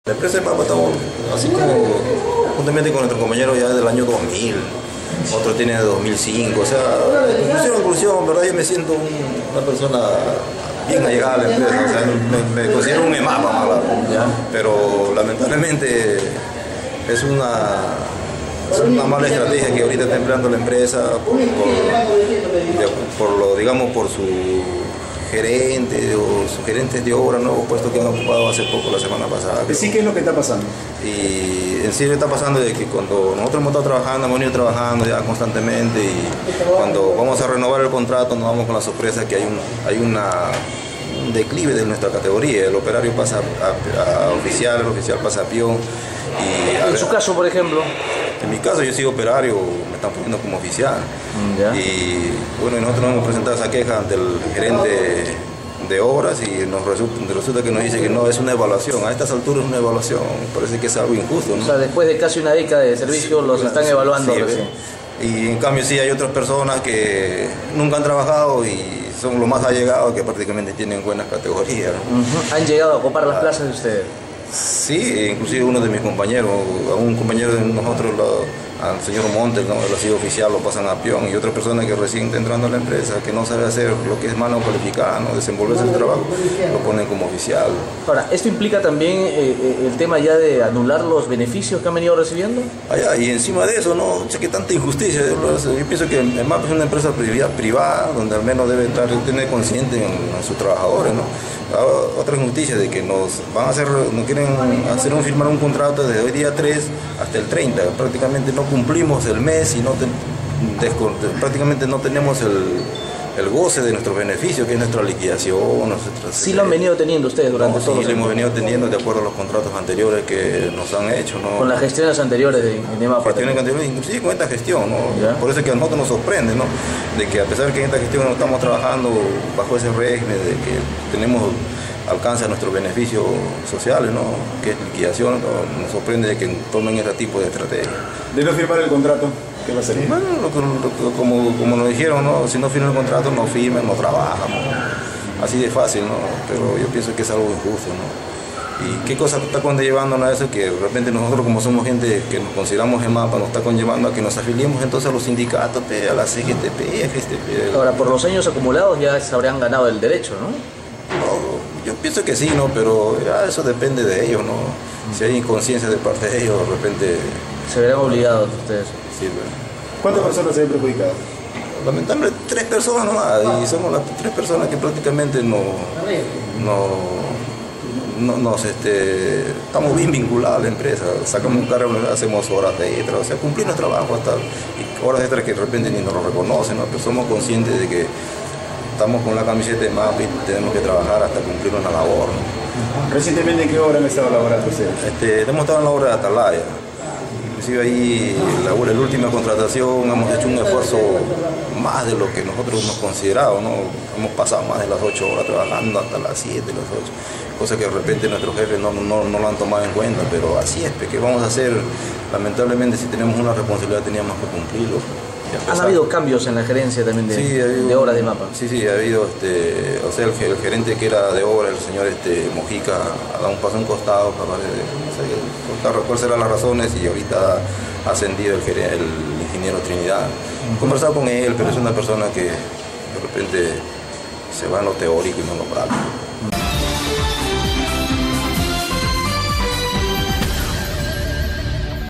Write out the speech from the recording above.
La empresa de Mapa estamos así como juntamente con nuestro compañero ya del año 2000, otro tiene de 2005, o sea, conclusión, ¿verdad? Yo me siento una persona bien allegada a la empresa, o sea, me considero un EMAPA, mala, pero lamentablemente es una mala estrategia que ahorita está empleando la empresa por su gerente o sus gerentes de obra, nuevos puestos que han ocupado hace poco, la semana pasada. Sí, ¿qué es lo que está pasando? Y en sí está pasando de que cuando nosotros hemos estado trabajando, hemos venido trabajando ya constantemente, y cuando vamos a renovar el contrato nos vamos con la sorpresa que hay un declive de nuestra categoría. El operario pasa a oficial, el oficial pasa a peón. En su caso, por ejemplo. En mi caso yo soy operario, me están poniendo como oficial. Y bueno, nosotros nos hemos presentado esa queja ante el gerente de obras y resulta que nos dice que no, es una evaluación. A estas alturas es una evaluación, parece que es algo injusto, ¿no? O sea, después de casi una década de servicio los están evaluando recién. Y en cambio sí hay otras personas que nunca han trabajado y son los más allegados, que prácticamente tienen buenas categorías, ¿no? ¿Han llegado a ocupar las plazas de ustedes? Sí, inclusive uno de mis compañeros, a un compañero de nosotros, al señor Montes, ¿no? Él ha sido oficial, lo pasan a peón, y otra persona que recién está entrando a la empresa, que no sabe hacer lo que es mano cualificada, ¿no? Desenvolverse el trabajo, lo ponen como oficial. Ahora, ¿esto implica también el tema ya de anular los beneficios que han venido recibiendo? Y encima de eso, ¿no? Che, que tanta injusticia. Yo pienso que el MAP es una empresa privada, donde al menos debe tener consciente en sus trabajadores, ¿no? Otra injusticia de que nos quieren firmar un contrato desde hoy día 3 hasta el 30, prácticamente no cumplimos el mes y prácticamente no tenemos el goce de nuestros beneficios, que es nuestra liquidación. Sí lo han venido teniendo ustedes durante todo el tiempo. Sí, lo hemos venido teniendo de acuerdo a los contratos anteriores que nos han hecho, ¿no? Con las gestiones anteriores de EMAPA. Inclusive con esta gestión, ¿no? Por eso es que a nosotros nos sorprende, ¿no? De que a pesar de que en esta gestión no estamos trabajando bajo ese régimen, de que tenemos alcance a nuestros beneficios sociales, ¿no? Que es liquidación, ¿no? Nos sorprende de que tomen este tipo de estrategia. ¿De no firmar el contrato? ¿Qué va a hacer? Bueno, como nos dijeron, ¿no? Si no firman el contrato, no firmen, no trabajamos. Así de fácil, ¿no? Pero yo pienso que es algo injusto, ¿no? ¿Y qué cosa está conllevando a eso? Que de repente nosotros, como somos gente que nos consideramos EMAPA, nos está conllevando a que nos afiliemos entonces a los sindicatos, a la CGTP, a FSTP. Ahora, por los años acumulados ya se habrían ganado el derecho, ¿no? No, yo pienso que sí, ¿no? Pero ya eso depende de ellos, ¿no? Si hay inconsciencia de parte de ellos, de repente... Se verán obligados ustedes. Sí, bueno. ¿Cuántas personas se ven perjudicadas? Lamentablemente 3 personas nomás, y somos las 3 personas que prácticamente estamos bien vinculados a la empresa. Sacamos un carro, hacemos horas de extra, o sea, cumplir nuestro trabajo hasta horas extras que de repente ni nos lo reconocen, ¿no? Pero somos conscientes de que estamos con la camiseta de MAP y tenemos que trabajar hasta cumplir una labor, ¿no? ¿Recientemente en qué obra han estado laborando ustedes? Hemos estado en la obra de Atalaya. Inclusive ahí, la última contratación, hemos hecho un esfuerzo más de lo que nosotros hemos considerado, ¿no? Hemos pasado más de las 8 horas trabajando hasta las 7, las 8, cosa que de repente nuestros jefes no lo han tomado en cuenta, pero así es, ¿qué vamos a hacer? Lamentablemente, si tenemos una responsabilidad teníamos que cumplirlo. ¿Han habido cambios en la gerencia también de obra de MAPA? Sí, ha habido, o sea, el gerente que era de obra, el señor Mojica, ha dado un paso a un costado para ver cuáles serán las razones, y ahorita ha ascendido el ingeniero Trinidad. He conversado con él, pero es una persona que de repente se va en lo teórico y no en lo práctico.